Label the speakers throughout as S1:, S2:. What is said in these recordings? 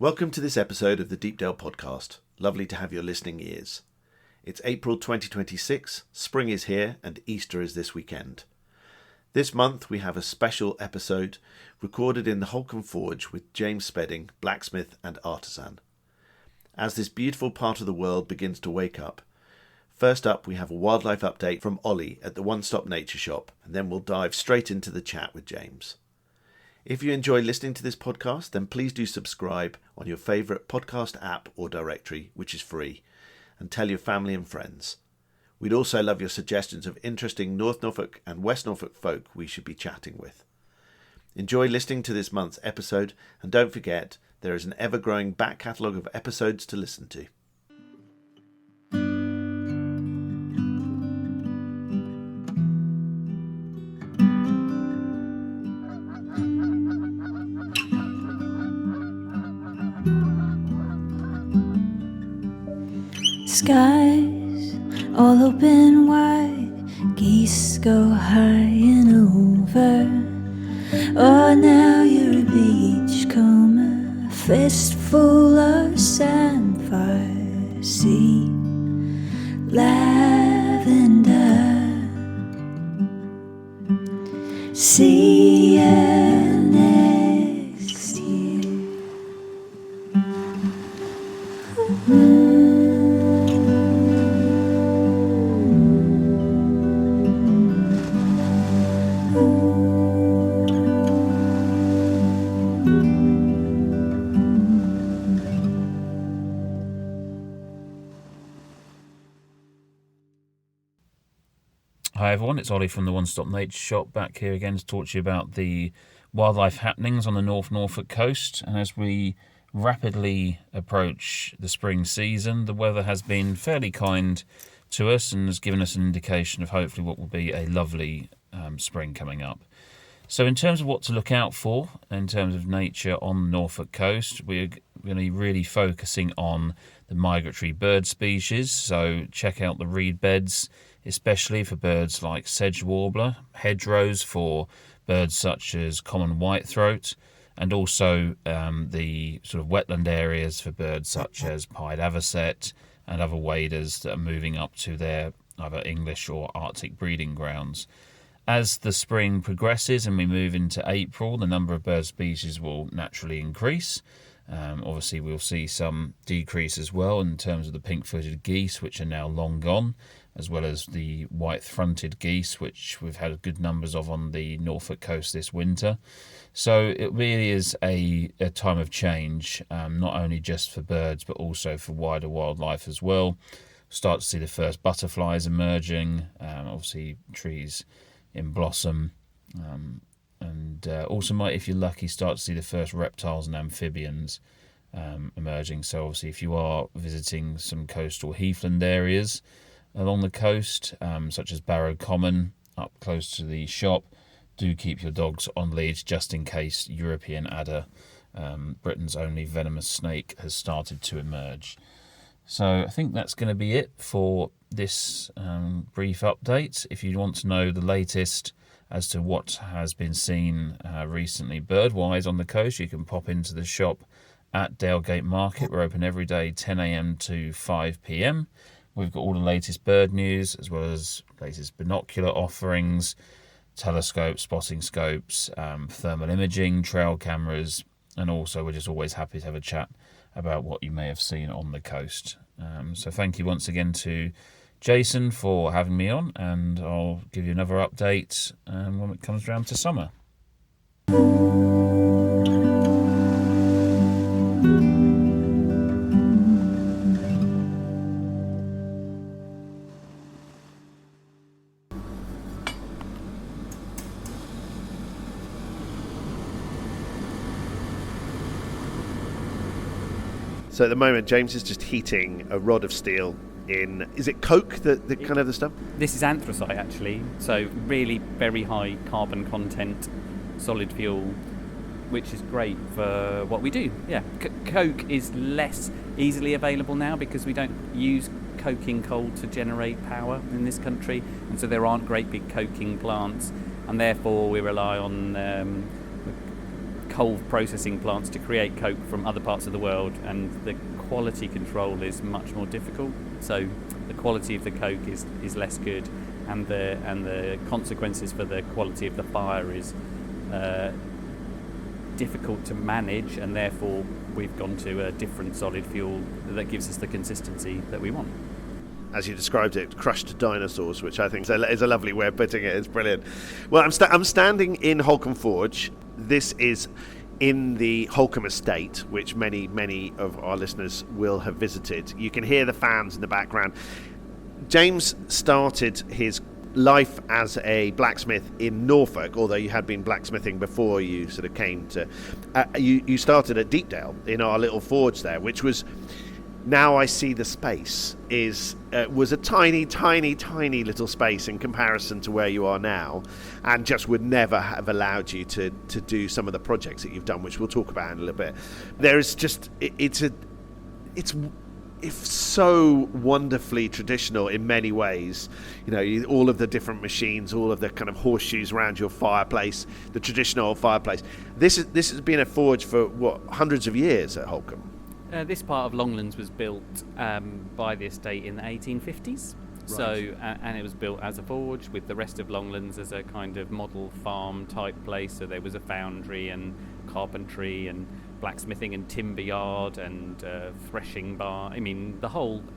S1: Welcome to this episode of the Deepdale Podcast. Lovely to have your listening ears. It's April 2026, spring is here, and Easter is this weekend. This month we have a special episode recorded in the Holkham Forge with James Spedding, blacksmith and artisan. As this beautiful part of the world begins to wake up, first up we have a wildlife update from Ollie at the One Stop Nature Shop, and then we'll dive straight into the chat with James. If you enjoy listening to this podcast, then please do subscribe on your favourite podcast app or directory, which is free, and tell your family and friends. We'd also love your suggestions of interesting North Norfolk and West Norfolk folk we should be chatting with. Enjoy listening to this month's episode, and don't forget, there is an ever-growing back catalogue of episodes to listen to.
S2: Skies all open wide, geese go high and over. Oh, now you're a beachcomber, a fistful of sandfire, sea, lavender, see you next year.
S3: Hi everyone, it's Ollie from the One Stop Nature Shop, back here again to talk to you about the wildlife happenings on the North Norfolk coast. And as we rapidly approach the spring season, the weather has been fairly kind to us and has given us an indication of hopefully what will be a lovely spring coming up. So in terms of what to look out for in terms of nature on the Norfolk coast, we're going to be really focusing on the migratory bird species. So check out the reed beds, especially for birds like sedge warbler, hedgerows for birds such as common whitethroat, and also the sort of wetland areas for birds such as pied avocet and other waders that are moving up to their either English or Arctic breeding grounds. As the spring progresses and we move into April, the number of bird species will naturally increase. Obviously, we'll see some decrease as well in terms of the pink-footed geese, which are now long gone, as well as the white-fronted geese, which we've had good numbers of on the Norfolk coast this winter. So it really is a time of change, not only just for birds, but also for wider wildlife as well. Start to see the first butterflies emerging, obviously trees in blossom, and also might, if you're lucky, start to see the first reptiles and amphibians emerging. So obviously if you are visiting some coastal heathland areas along the coast, such as Barrow Common, up close to the shop, do keep your dogs on leads just in case European adder, Britain's only venomous snake, has started to emerge. So I think that's going to be it for this brief update. If you want to know the latest as to what has been seen recently bird-wise on the coast, you can pop into the shop at Dalegate Market. We're open every day 10 a.m. to 5 p.m. We've got all the latest bird news, as well as latest binocular offerings, telescopes, spotting scopes, thermal imaging, trail cameras, and also we're just always happy to have a chat about what you may have seen on the coast. So thank you once again to Jason for having me on, and I'll give you another update when it comes around to summer.
S1: So at the moment, James is just heating a rod of steel in, is it coke, the kind of the stuff?
S4: This is anthracite actually, so really very high carbon content, solid fuel, which is great for what we do. Yeah, coke is less easily available now because we don't use coking coal to generate power in this country, and so there aren't great big coking plants, and therefore we rely on whole processing plants to create coke from other parts of the world, and the quality control is much more difficult. So the quality of the coke is less good, and the consequences for the quality of the fire is difficult to manage, and therefore we've gone to a different solid fuel that gives us the consistency that we want.
S1: As you described it, crushed dinosaurs, which I think is a lovely way of putting it. It's brilliant. Well, I'm standing in Holkham Forge. This is in the Holkham estate, which many of our listeners will have visited. You can hear the fans in the background. James started his life as a blacksmith in Norfolk, although you had been blacksmithing before you sort of came to... you started at Deepdale in our little forge there, which was... Now I see the space was a tiny little space in comparison to where you are now, and just would never have allowed you to do some of the projects that you've done, which we'll talk about in a little bit. There is just it's so wonderfully traditional in many ways. You know, all of the different machines, all of the kind of horseshoes around your fireplace, the traditional fireplace. This has been a forge for hundreds of years at Holkham.
S4: This part of Longlands was built by the estate in the 1850s. Right. So, and it was built as a forge, with the rest of Longlands as a kind of model farm type place. So there was a foundry and carpentry and blacksmithing and timber yard and threshing bar. I mean,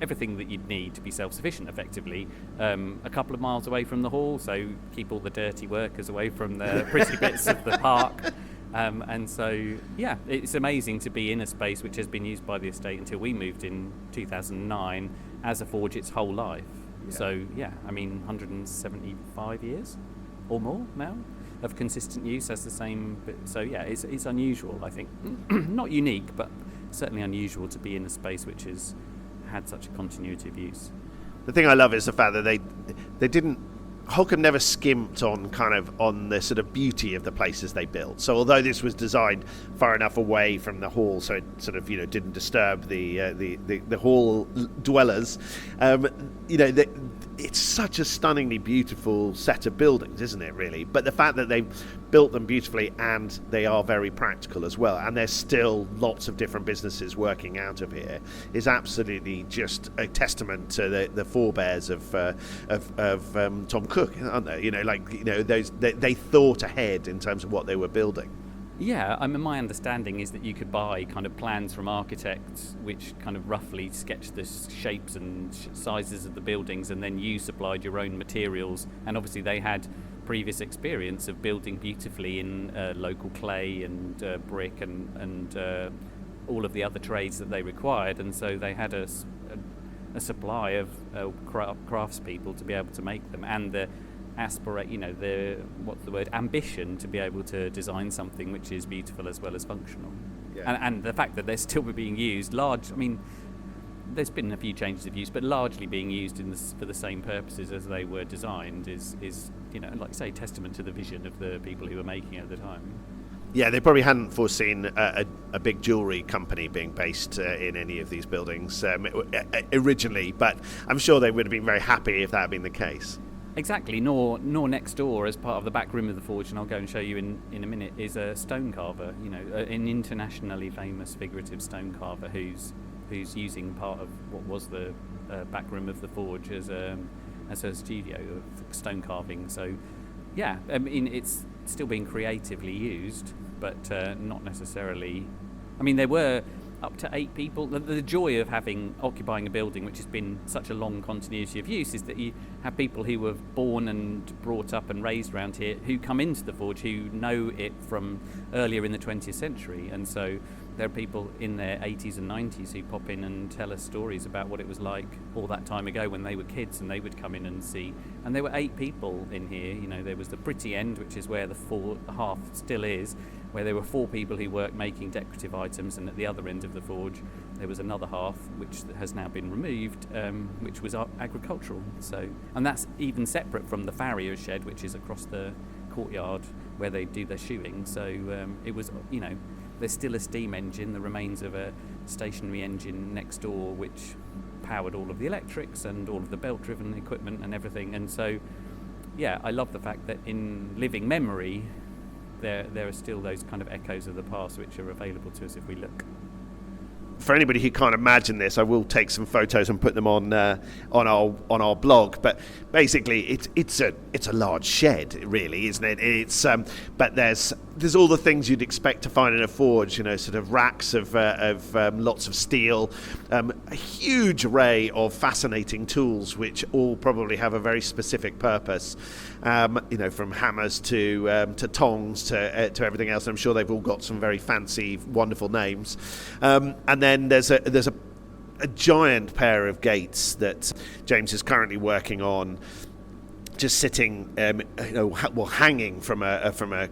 S4: everything that you'd need to be self-sufficient effectively. A couple of miles away from the hall, so keep all the dirty workers away from the pretty bits of the park. And so, yeah, it's amazing to be in a space which has been used by the estate until we moved in 2009 as a forge its whole life. Yeah. So, yeah, I mean, 175 years or more now of consistent use as the same. So, yeah, it's unusual, I think. Not unique, but certainly unusual to be in a space which has had such a continuity of use.
S1: The thing I love is the fact that they didn't... Holkham never skimped on the sort of beauty of the places they built. So although this was designed far enough away from the hall, so it sort of didn't disturb the hall dwellers, it's such a stunningly beautiful set of buildings, isn't it? Really, but the fact that they've built them beautifully and they are very practical as well, and there's still lots of different businesses working out of here, is absolutely just a testament to the forebears of Tom Cook, aren't they? They thought ahead in terms of what they were building.
S4: Yeah, I mean, my understanding is that you could buy kind of plans from architects which kind of roughly sketch the shapes and sizes of the buildings, and then you supplied your own materials, and obviously they had previous experience of building beautifully in local clay and brick and all of the other trades that they required, and so they had a supply of craftspeople to be able to make them, and the ambition to be able to design something which is beautiful as well as functional. Yeah. And the fact that they're still being used there's been a few changes of use, but largely being used for the same purposes as they were designed is like I say, testament to the vision of the people who were making it at the time.
S1: Yeah, they probably hadn't foreseen a big jewellery company being based in any of these buildings originally, but I'm sure they would have been very happy if that had been the case.
S4: Exactly, nor next door, as part of the back room of the forge, and I'll go and show you in a minute, is a stone carver, an internationally famous figurative stone carver who's using part of what was the back room of the forge as a studio of stone carving. So, yeah, I mean, it's still being creatively used, but not necessarily... I mean, there were up to 8 people. The joy of occupying a building which has been such a long continuity of use is that you have people who were born and brought up and raised around here who come into the forge who know it from earlier in the 20th century, and so there are people in their 80s and 90s who pop in and tell us stories about what it was like all that time ago when they were kids, and they would come in and see. And there were 8 people in here. There was the pretty end, which is where the half still is, where there were 4 people who worked making decorative items, and at the other end of the forge there was another half which has now been removed, which was agricultural. So, and that's even separate from the farrier's shed, which is across the courtyard where they do their shoeing. So it was, there's still a steam engine, the remains of a stationary engine next door which powered all of the electrics and all of the belt-driven equipment and everything. And so, yeah, I love the fact that in living memory there are still those kind of echoes of the past which are available to us if we look.
S1: For anybody who can't imagine this, I will take some photos and put them on our blog. But basically, it's a large shed, really, isn't it? It's but there's all the things you'd expect to find in a forge. You know, sort of racks of lots of steel, a huge array of fascinating tools, which all probably have a very specific purpose. You know, from hammers to tongs to everything else. I'm sure they've all got some very fancy, wonderful names. And then there's a giant pair of gates that James is currently working on, just sitting, hanging from a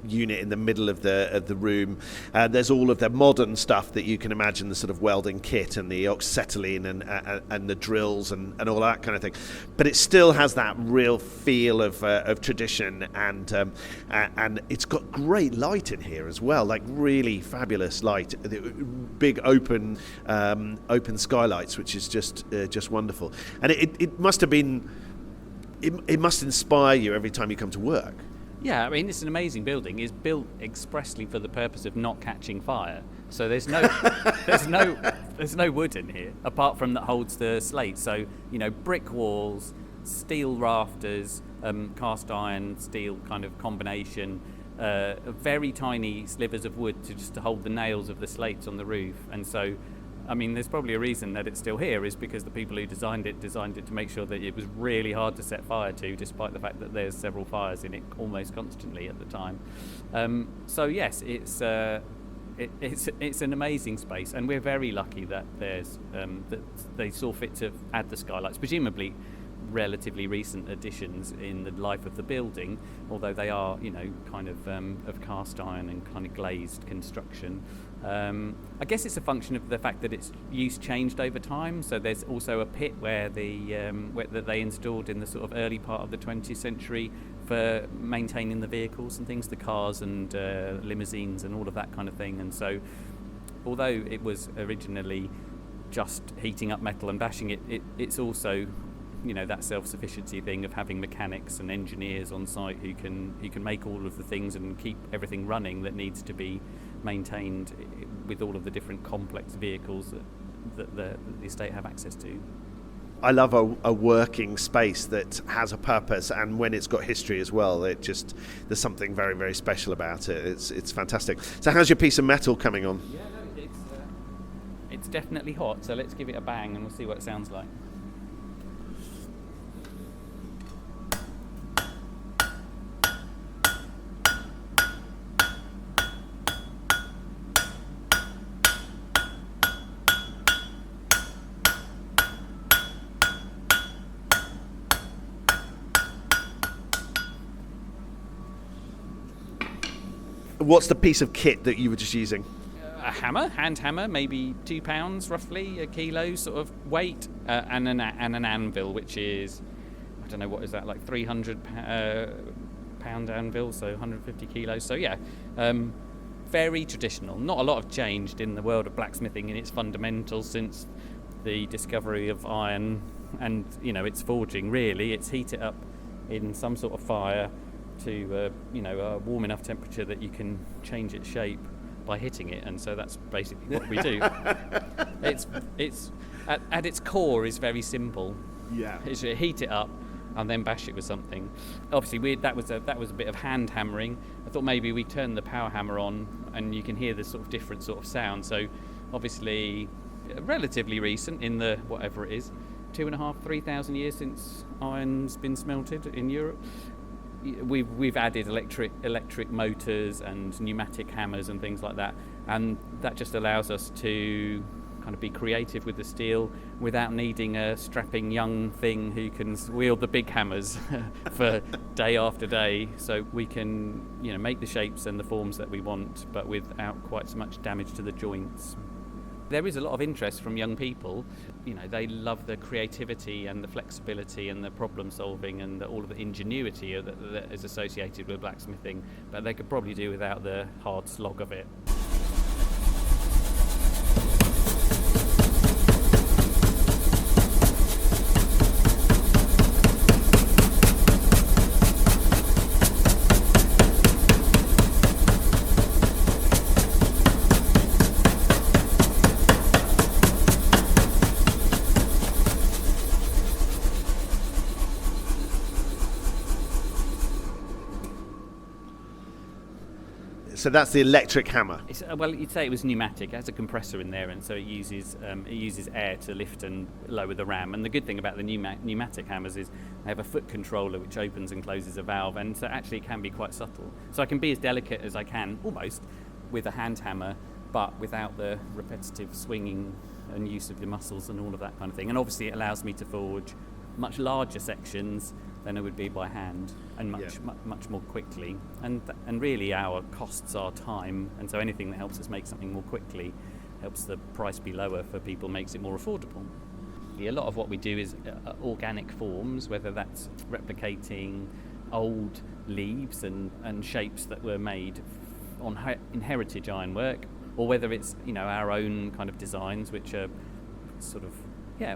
S1: unit in the middle of the room. There's all of the modern stuff that you can imagine, the sort of welding kit and the oxyacetylene and the drills and all that kind of thing. But it still has that real feel of tradition, and it's got great light in here as well, like really fabulous light, big open skylights, which is just wonderful. And it must have been. It must inspire you every time you come to work.
S4: Yeah, I mean, it's an amazing building. It's built expressly for the purpose of not catching fire. So there's no wood in here apart from that holds the slate. So, you know, brick walls, steel rafters, cast iron, steel kind of combination, very tiny slivers of wood to hold the nails of the slates on the roof. And so, I mean, there's probably a reason that it's still here, is because the people who designed it to make sure that it was really hard to set fire to, despite the fact that there's several fires in it almost constantly at the time. So yes, it's an amazing space, and we're very lucky that there's that they saw fit to add the skylights, presumably relatively recent additions in the life of the building, although they are, you know, kind of cast iron and kind of glazed construction. I guess it's a function of the fact that its use changed over time. So there's also a pit where that they installed in the sort of early part of the 20th century for maintaining the vehicles and things, the cars and limousines and all of that kind of thing. And so, although it was originally just heating up metal and bashing it, it's also, you know, that self-sufficiency thing of having mechanics and engineers on site who can make all of the things and keep everything running that needs to be maintained with all of the different complex vehicles that the estate have access to.
S1: I love a working space that has a purpose, and when it's got history as well, there's something very, very special about it. It's fantastic. So how's your piece of metal coming on?
S4: Yeah, no, it's definitely hot, so let's give it a bang and we'll see what it sounds like.
S1: What's the piece of kit that you were just using?
S4: A hammer, hand hammer, maybe 2 pounds roughly, a kilo sort of weight, and an anvil, which is, I don't know, what is that, like 300 pound anvil, so 150 kilos. So yeah, very traditional. Not a lot have changed in the world of blacksmithing in its fundamentals since the discovery of iron and, you know, its forging. Really, it's heat it up in some sort of fire to a warm enough temperature that you can change its shape by hitting it, and so that's basically what we do. It's at its core is very simple.
S1: Yeah,
S4: it's heat it up and then bash it with something. Obviously, that was a bit of hand hammering. I thought maybe we turn the power hammer on and you can hear the sort of different sort of sound. So obviously, relatively recent in the whatever it is, 2,500-3,000 years since iron's been smelted in Europe. We've added electric motors and pneumatic hammers and things like that, and that just allows us to kind of be creative with the steel without needing a strapping young thing who can wield the big hammers for day after day. So we can, you know, make the shapes and the forms that we want, but without quite so much damage to the joints. There is a lot of interest from young people. You know, they love the creativity and the flexibility and the problem solving and all of the ingenuity that is associated with blacksmithing, but they could probably do without the hard slog of it.
S1: So that's the electric hammer.
S4: It's, well, you'd say it was pneumatic. It has a compressor in there, and so it uses air to lift and lower the ram. And the good thing about the pneumatic hammers is they have a foot controller which opens and closes a valve, and so actually it can be quite subtle. So I can be as delicate as I can, almost, with a hand hammer, but without the repetitive swinging and use of your muscles and all of that kind of thing. And obviously it allows me to forge much larger sections than it would be by hand, and much more quickly. And really our costs are time, and so anything that helps us make something more quickly helps the price be lower for people, makes it more affordable. A lot of what we do is organic forms, whether that's replicating old leaves and shapes that were made in heritage ironwork, or whether it's our own kind of designs, which are sort of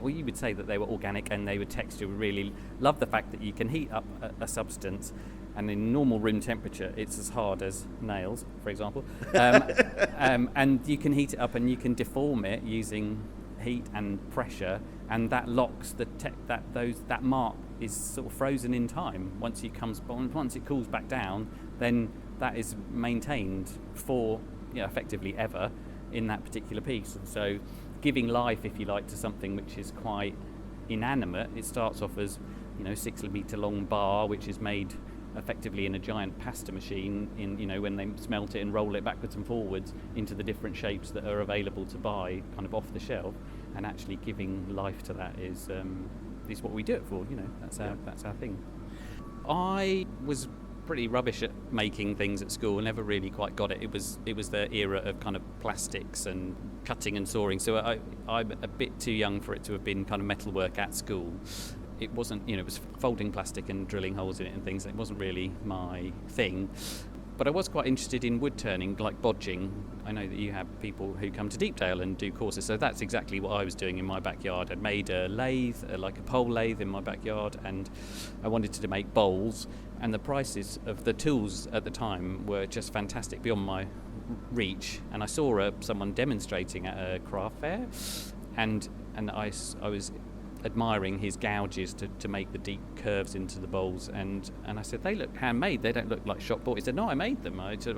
S4: you would say that they were organic and they were texture. We really love the fact that you can heat up a substance, and in normal room temperature it's as hard as nails, for example, and you can heat it up and you can deform it using heat and pressure, and that locks that mark is sort of frozen in time. Once it cools back down, then that is maintained for effectively ever in that particular piece. And so giving life, if you like, to something which is quite inanimate. It starts off as 6 metre long bar, which is made effectively in a giant pasta machine when they smelt it and roll it backwards and forwards into the different shapes that are available to buy kind of off the shelf. And actually giving life to that is what we do it for. That's our thing. I was pretty rubbish at making things at school, never really quite got it. It was the era of kind of plastics and cutting and sawing, so I'm a bit too young for it to have been kind of metalwork at school. It wasn't, it was folding plastic and drilling holes in it and things. It wasn't really my thing. But I was quite interested in wood turning, like bodging. I know that you have people who come to Deepdale and do courses, so that's exactly what I was doing in my backyard. I'd made a lathe, like a pole lathe in my backyard, and I wanted to make bowls, and the prices of the tools at the time were just fantastic, beyond my reach. And I saw someone demonstrating at a craft fair, and I was admiring his gouges to make the deep curves into the bowls, and I said, they look handmade, they don't look like shop bought. He said, no, I made them. I said,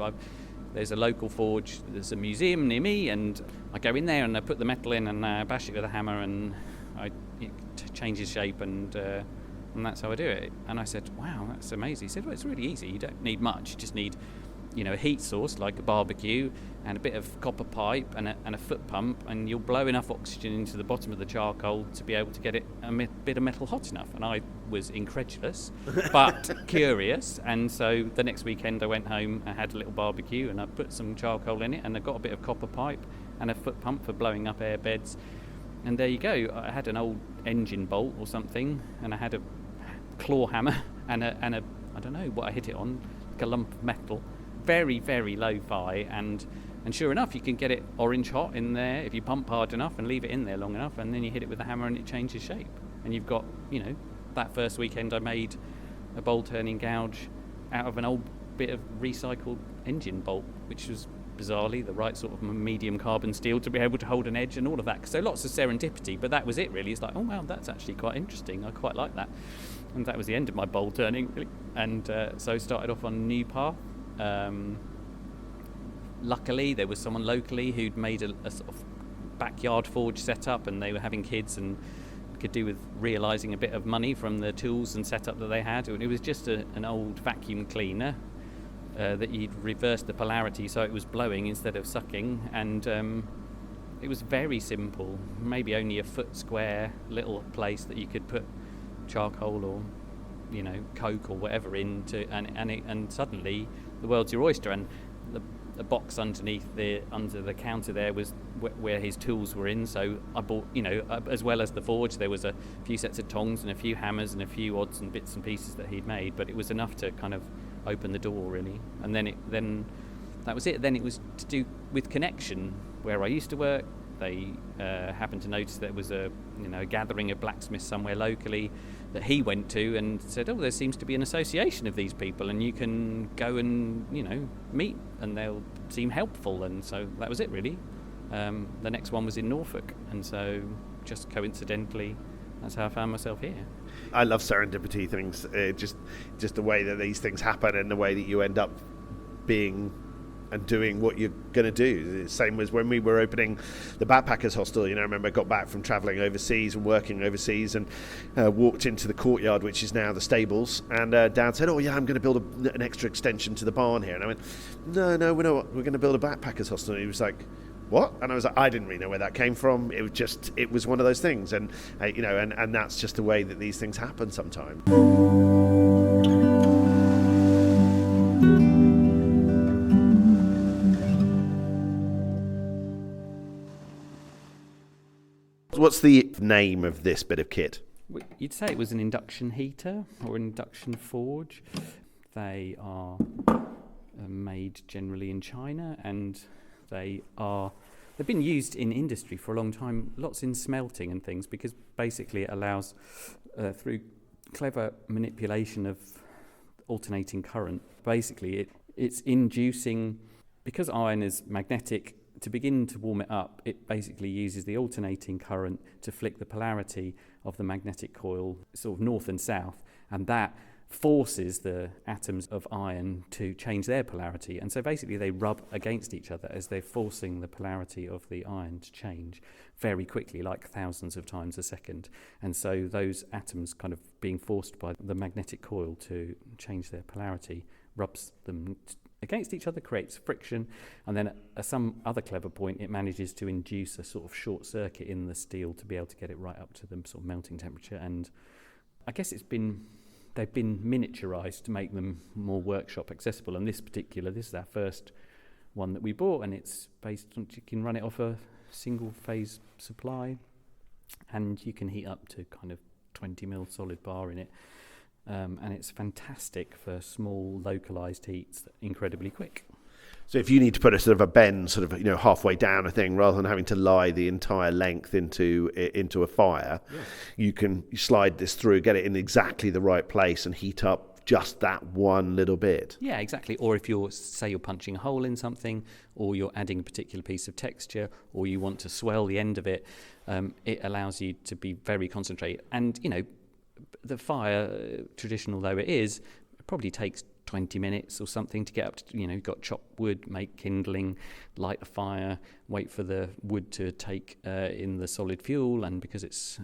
S4: there's a local forge, there's a museum near me, and I go in there and I put the metal in and I bash it with a hammer, and it changes shape, and that's how I do it. And I said, wow, that's amazing. He said, well, it's really easy, you don't need much, you just need a heat source like a barbecue and a bit of copper pipe and a foot pump, and you'll blow enough oxygen into the bottom of the charcoal to be able to get it a bit of metal hot enough. And I was incredulous but curious, and so the next weekend I went home, I had a little barbecue and I put some charcoal in it, and I got a bit of copper pipe and a foot pump for blowing up air beds, and there you go. I had an old engine bolt or something, and I had a claw hammer and a I don't know what I hit it on, like a lump of metal, very, very lo-fi, and sure enough, you can get it orange hot in there if you pump hard enough and leave it in there long enough, and then you hit it with a hammer and it changes shape. And you've got, that first weekend I made a bowl turning gouge out of an old bit of recycled engine bolt, which was bizarrely the right sort of medium carbon steel to be able to hold an edge and all of that. So lots of serendipity, but that was it really. It's like, oh wow, that's actually quite interesting. I quite like that. And that was the end of my bowl turning, really. And so started off on a new path. Luckily there was someone locally who'd made a sort of backyard forge setup, and they were having kids and could do with realising a bit of money from the tools and setup that they had. It was just an old vacuum cleaner that you'd reversed the polarity so it was blowing instead of sucking, and it was very simple, maybe only a foot square little place that you could put charcoal or coke or whatever into, and suddenly the world's your oyster. And the box under the counter there was where his tools were in, so I bought, as well as the forge, there was a few sets of tongs and a few hammers and a few odds and bits and pieces that he'd made, but it was enough to kind of open the door really. And then that was it. Then it was to do with connection. Where I used to work, they happened to notice there was a gathering of blacksmiths somewhere locally that he went to, and said, oh, there seems to be an association of these people, and you can go and meet, and they'll seem helpful. And so that was it really. The next one was in Norfolk, and so just coincidentally that's how I found myself here.
S1: I love serendipity things, just the way that these things happen and the way that you end up being and doing what you're going to do. The same as when we were opening the backpackers hostel. I remember I got back from travelling overseas and working overseas, and walked into the courtyard, which is now the stables, and Dad said, "Oh yeah, I'm going to build an extra extension to the barn here." And I went, "No, we're not. We're going to build a backpackers hostel." And he was like, "What?" And I was like, I didn't really know where that came from. It was one of those things, and and that's just the way that these things happen sometimes. What's the name of this bit of kit?
S4: You'd say it was an induction heater or an induction forge. They are made generally in China, and they've been used in industry for a long time, lots in smelting and things, because basically it allows, through clever manipulation of alternating current, basically it's inducing, because iron is magnetic, to begin to warm it up, it basically uses the alternating current to flick the polarity of the magnetic coil sort of north and south, and that forces the atoms of iron to change their polarity. And so basically they rub against each other as they're forcing the polarity of the iron to change very quickly, like thousands of times a second. And so those atoms kind of being forced by the magnetic coil to change their polarity rubs them against each other, creates friction, and then at some other clever point it manages to induce a sort of short circuit in the steel to be able to get it right up to the sort of melting temperature. And I guess they've been miniaturized to make them more workshop accessible, and this is our first one that we bought, and it's based on, you can run it off a single phase supply, and you can heat up to kind of 20 mil solid bar in it. And it's fantastic for small localized heats, incredibly quick.
S1: So if you need to put a sort of a bend sort of halfway down a thing, rather than having to lie the entire length into a fire, you can slide this through, get it in exactly the right place and heat up just that one little bit.
S4: Yeah, exactly. Or if you're punching a hole in something, or you're adding a particular piece of texture, or you want to swell the end of it, it allows you to be very concentrated. And the fire, traditional though it is, it probably takes 20 minutes or something to get up to, you've got chopped wood, make kindling, light a fire, wait for the wood to take in the solid fuel, and because it's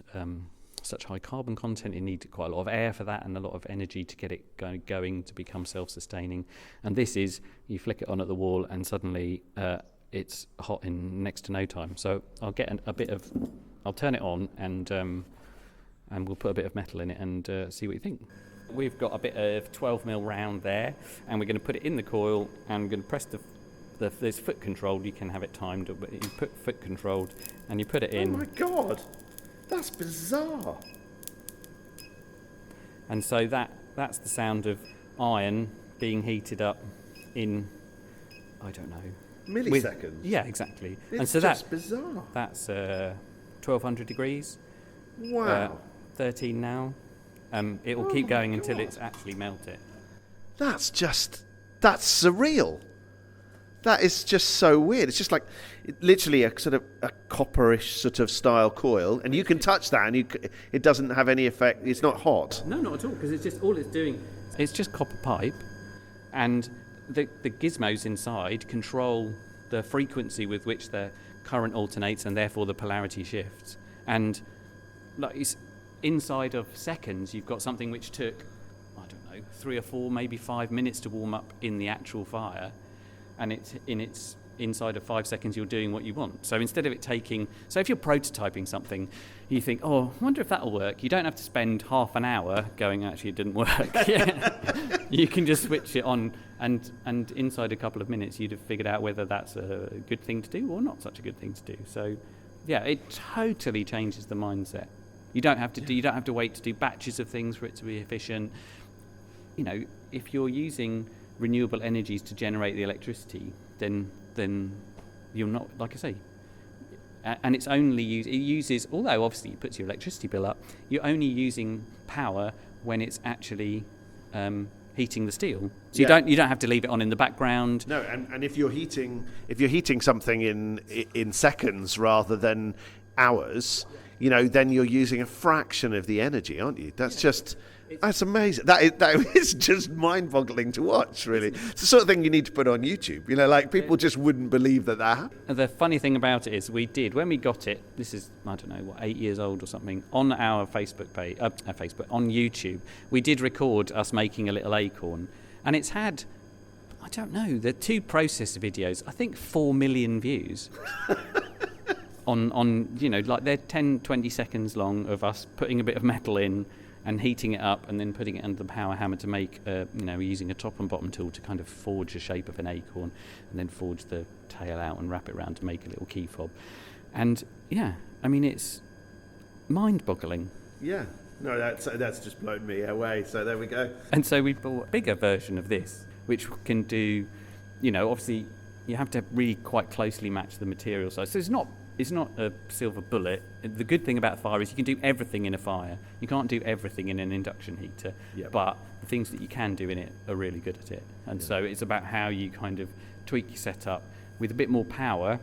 S4: such high carbon content, you need quite a lot of air for that and a lot of energy to get it going to become self-sustaining. And this is, you flick it on at the wall and suddenly it's hot in next to no time. So I'll get I'll turn it on and we'll put a bit of metal in it and see what you think. We've got a bit of 12 mil round there, and we're going to put it in the coil, and we're going to press there's foot controlled, you can have it timed, but you put foot controlled and you put it in.
S1: Oh my God, that's bizarre.
S4: And so that's the sound of iron being heated up in, I don't know,
S1: milliseconds.
S4: Yeah, exactly.
S1: It's
S4: and so
S1: just bizarre.
S4: That's 1200 degrees.
S1: Wow.
S4: 13 now. It will keep going until it's actually melted.
S1: That's surreal. That is just so weird. It's just like literally a sort of a copperish sort of style coil, and you can touch that, and it doesn't have any effect. It's not hot.
S4: No, not at all, because it's just all it's doing. It's just copper pipe, and the gizmos inside control the frequency with which the current alternates, and therefore the polarity shifts. And inside of seconds, you've got something which took, 3 or 4, maybe 5 minutes to warm up in the actual fire, and it's inside of 5 seconds you're doing what you want. So instead of it taking, so if you're prototyping something, you think, I wonder if that'll work. You don't have to spend half an hour going, actually it didn't work. You can just switch it on, and inside a couple of minutes you'd have figured out whether that's a good thing to do or not such a good thing to do. So yeah, it totally changes the mindset. You don't have to wait to do batches of things for it to be efficient. If you're using renewable energies to generate the electricity, then you're not, like I say, and it's only uses, although obviously it puts your electricity bill up, you're only using power when it's actually heating the steel. So you don't have to leave it on in the background.
S1: No, and if you're heating something in seconds rather than hours, then you're using a fraction of the energy, aren't you? That's just That's amazing. That is just mind-boggling to watch, really. It's the sort of thing you need to put on YouTube. Like people just wouldn't believe that happened.
S4: The funny thing about it is when we got it, this is, I don't know, 8 years old or something, on our Facebook page, on YouTube, we did record us making a little acorn, and it's had, I don't know, the 2 processor videos, I think 4 million views. on like they're 10, 20 seconds long of us putting a bit of metal in and heating it up and then putting it under the power hammer to make, using a top and bottom tool to kind of forge the shape of an acorn and then forge the tail out and wrap it around to make a little key fob. And it's mind-boggling.
S1: Yeah, no, that's just blown me away. So there we go.
S4: And so we bought a bigger version of this, which can do, obviously you have to really quite closely match the material size. So it's not a silver bullet. The good thing about fire is you can do everything in a fire. You can't do everything in an induction heater, but the things that you can do in it are really good at it. And so it's about how you kind of tweak your setup with a bit more power.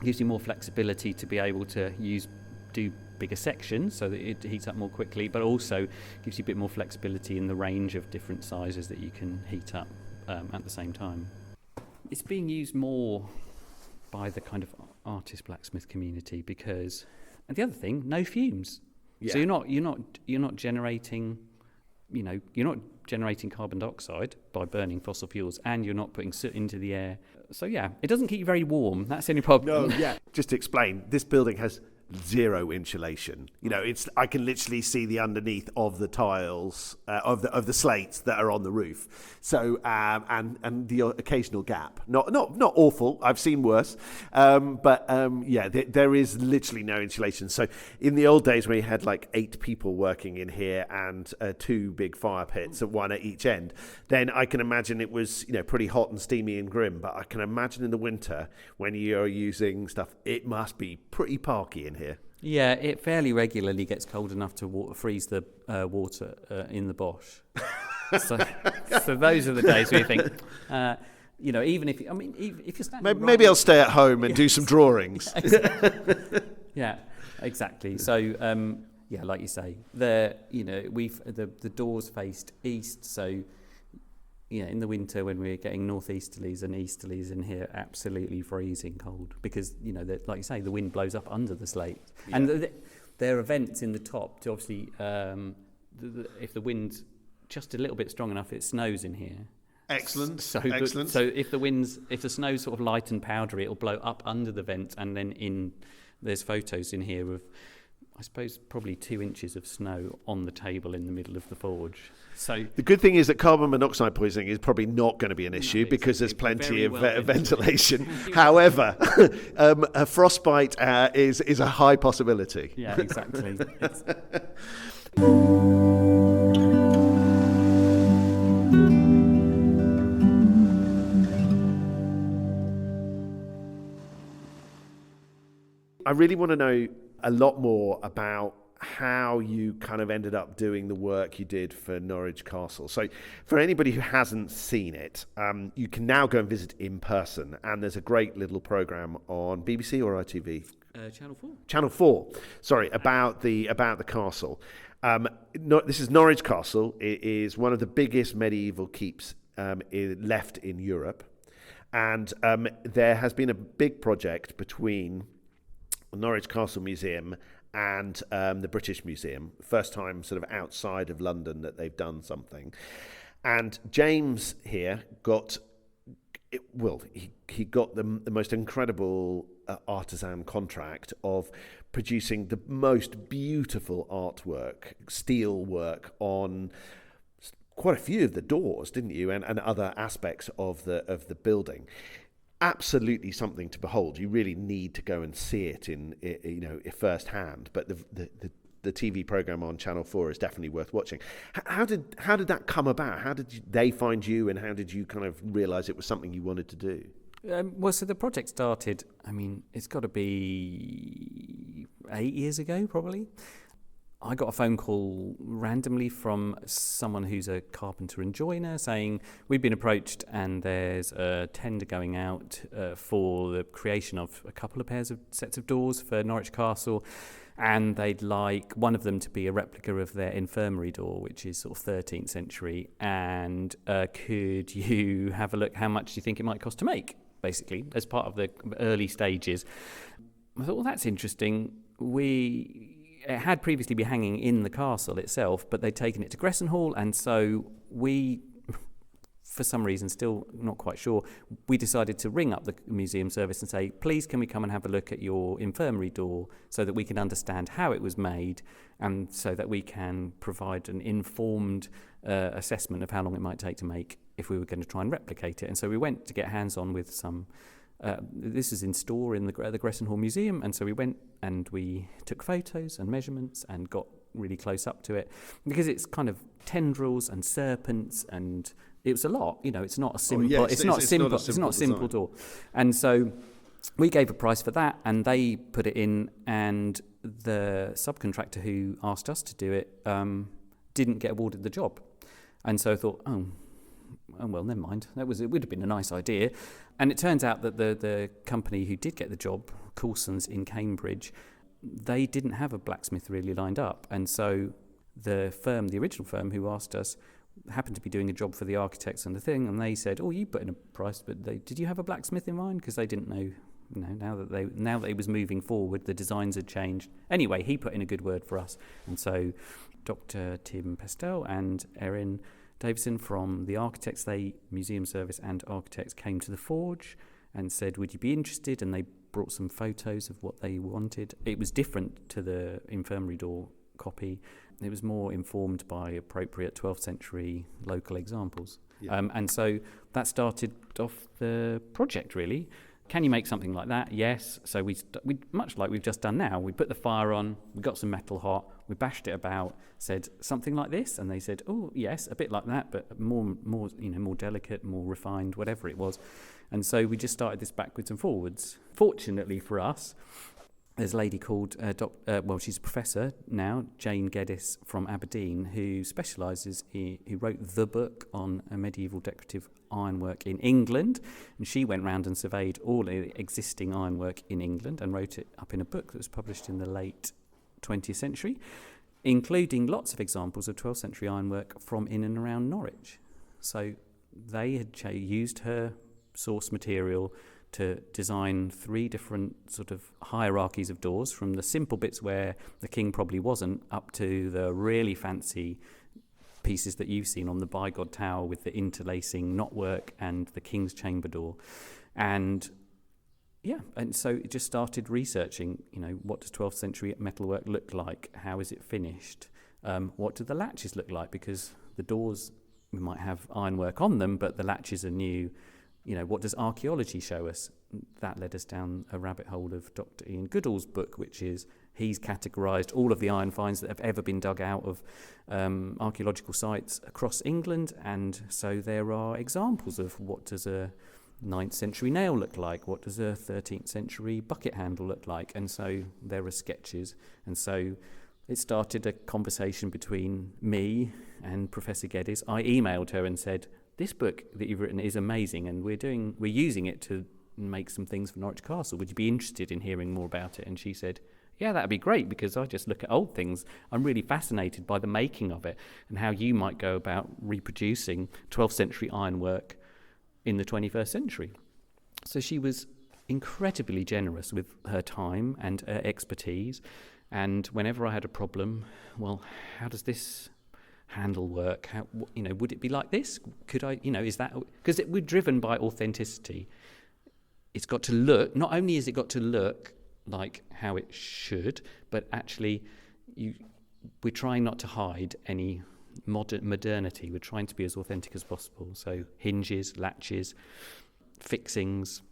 S4: Gives you more flexibility to be able to do bigger sections so that it heats up more quickly, but also gives you a bit more flexibility in the range of different sizes that you can heat up at the same time. It's being used more by the kind of artist blacksmith community because, and the other thing, no fumes. Yeah. So you're not generating, you're not generating carbon dioxide by burning fossil fuels, and you're not putting soot into the air. So yeah, it doesn't keep you very warm. That's the only problem.
S1: No, yeah. Just to explain, this building has zero insulation. I can literally see the underneath of the tiles of the slates that are on the roof. So and the occasional gap. Not awful. I've seen worse. But there is literally no insulation. So in the old days when you had like 8 people working in here and 2 big fire pits, one at each end, then I can imagine it was pretty hot and steamy and grim. But I can imagine in the winter when you're using stuff, it must be pretty parky in here.
S4: Yeah, it fairly regularly gets cold enough to freeze the water in the Bosch. so those are the days where you think, even if if you're standing,
S1: maybe I'll stay at home and do some drawings.
S4: Exactly. Yeah, exactly. So like you say, the doors faced east, so. In the winter when we're getting northeasterlies and easterlies in here, absolutely freezing cold because, like you say, the wind blows up under the slate. Yeah. And there are vents in the top to obviously, if the wind's just a little bit strong enough, it snows in here.
S1: Excellent.
S4: So if the snow's sort of light and powdery, it'll blow up under the vents, and then there's photos in here of, I suppose, probably 2 inches of snow on the table in the middle of the forge. So
S1: the good thing is that carbon monoxide poisoning is probably not going to be an issue because there's plenty of ventilation. However, a frostbite is a high possibility.
S4: Yeah, exactly.
S1: I really want to know a lot more about how you kind of ended up doing the work you did for Norwich Castle. So for anybody who hasn't seen it, you can now go and visit in person, and there's a great little programme on BBC or ITV?
S4: Channel 4.
S1: Channel 4, sorry, about the castle. This is Norwich Castle. It is one of the biggest medieval keeps left in Europe, and there has been a big project between Norwich Castle Museum and the British Museum. First time sort of outside of London that they've done something. And James here got, he got the most incredible artisan contract of producing the most beautiful artwork, steel work on quite a few of the doors, didn't you? And other aspects of the building. Absolutely something to behold. You really need to go and see it in firsthand. But the TV program on Channel 4 is definitely worth watching. How did that come about? How did they find you, and how did you kind of realise it was something you wanted to do?
S4: So the project started. It's got to be 8 years ago, probably. I got a phone call randomly from someone who's a carpenter and joiner saying we've been approached and there's a tender going out for the creation of a couple of sets of doors for Norwich Castle, and they'd like one of them to be a replica of their infirmary door, which is sort of 13th century, and could you have a look, how much do you think it might cost to make, basically, as part of the early stages. I thought, well, that's interesting. It had previously been hanging in the castle itself, but they'd taken it to Gresson Hall, and so we, for some reason, still not quite sure, we decided to ring up the museum service and say, please can we come and have a look at your infirmary door so that we can understand how it was made and so that we can provide an informed assessment of how long it might take to make if we were going to try and replicate it. And so we went to get hands-on with some this is in store in the Gresson Hall Museum, and so we went and we took photos and measurements and got really close up to it, because it's kind of tendrils and serpents, and it was a lot. It's not a simple. It's not a simple door, and so we gave a price for that, and they put it in, and the subcontractor who asked us to do it didn't get awarded the job, and so I thought, oh well, never mind. It would have been a nice idea. And it turns out that the company who did get the job, Coulson's in Cambridge, they didn't have a blacksmith really lined up. And so the original firm who asked us, happened to be doing a job for the architects and the thing, and they said, oh, you put in a price, but did you have a blacksmith in mind? Because they didn't know, now that it was moving forward, the designs had changed. Anyway, he put in a good word for us. And so Dr. Tim Pestel and Erin Davison from the architects, museum service and architects, came to the forge and said, would you be interested? And they brought some photos of what they wanted. It was different to the infirmary door copy. It was more informed by appropriate 12th century local examples. Yeah. And so that started off the project, really. Can you make something like that? Yes. So we much like we've just done now, we put the fire on, we got some metal hot, we bashed it about, said something like this, and they said, oh yes, a bit like that, but more delicate, more refined, whatever it was. And so we just started this backwards and forwards. Fortunately for us, there's a lady called, she's a professor now, Jane Geddes from Aberdeen, who who wrote the book on a medieval decorative ironwork in England. And she went round and surveyed all the existing ironwork in England and wrote it up in a book that was published in the late 20th century, including lots of examples of 12th century ironwork from in and around Norwich. So they had used her source material to design 3 different sort of hierarchies of doors, from the simple bits where the king probably wasn't, up to the really fancy pieces that you've seen on the Bygod Tower with the interlacing knotwork and the king's chamber door. And so it just started researching, what does 12th century metalwork look like? How is it finished? What do the latches look like? Because the doors, we might have ironwork on them, but the latches are new. What does archaeology show us? That led us down a rabbit hole of Dr. Ian Goodall's book, which is he's categorised all of the iron finds that have ever been dug out of archaeological sites across England. And so there are examples of what does a 9th century nail look like? What does a 13th century bucket handle look like? And so there are sketches. And so it started a conversation between me and Professor Geddes. I emailed her and said, this book that you've written is amazing, and we're using it to make some things for Norwich Castle. Would you be interested in hearing more about it? And she said, yeah, that'd be great, because I just look at old things. I'm really fascinated by the making of it and how you might go about reproducing 12th century ironwork in the 21st century. So she was incredibly generous with her time and her expertise. And whenever I had a problem, well, how does this handle work? How, would it be like this? Could I, is that, because we're driven by authenticity. It's got to look, not only has it got to look like how it should, but actually we're trying not to hide any modernity. We're trying to be as authentic as possible. So hinges, latches, fixings,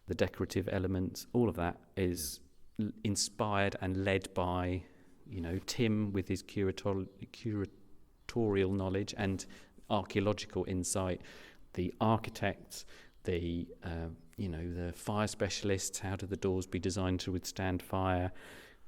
S4: the decorative elements, all of that is inspired and led by, Tim with his curatorial knowledge and archaeological insight, the architects, the fire specialists, how do the doors be designed to withstand fire,